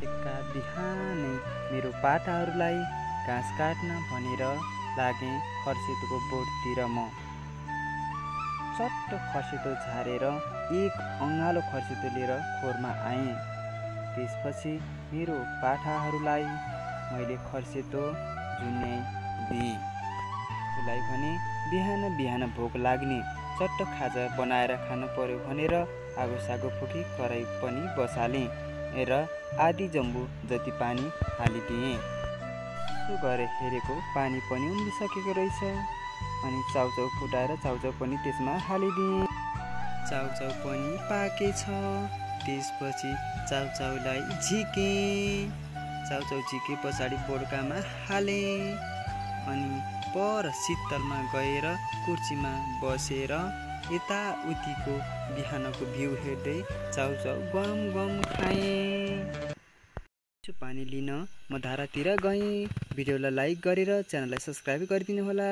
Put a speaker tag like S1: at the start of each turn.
S1: एका बिहानै मेरो पाठाहरूलाई घाँस काट्न भनेर लागे खर्सेतोको बोटतिर। म चट्ट खर्सेतो झारेर एक अँगालो खर्सेतो लिएर खोरमा आएँ। त्यसपछि मेरो पाठाहरूलाई मैले खर्सेतो जुन्याइदिएँ। उसलाई भने बिहान बिहान भोक लाग्ने, चट्ट खाजा बनाएर खान पर्यो भनेर आगो सागो फुकी कराई पनि बसालेँ र आधी जम्बु जति पानी हालिदिएँ। यसो गरे हेरेको पानी पनि उम्लिसकेको रहेछ। अनि चाउचाउ फुटाएर चाउचाउ पनि त्यसमा हालिदिएँ। चाउचाउ पनि पाकेछ। त्यसपछि चाउचाउलाई झिकेँ। चाउचाउ झिके पछाडि बोड्कामा हालेँ। अनि पर शीतलमा गएर कुर्सीमा बसेर यताउतिको बिहानको भ्यू हेर्दै चाउचाउ गम गम खाएँ। पानी लिन म धारातिर गएँ। भिडियोलाई लाइक गरेर च्यानललाई सब्स्क्राइब गरिदिनु होला।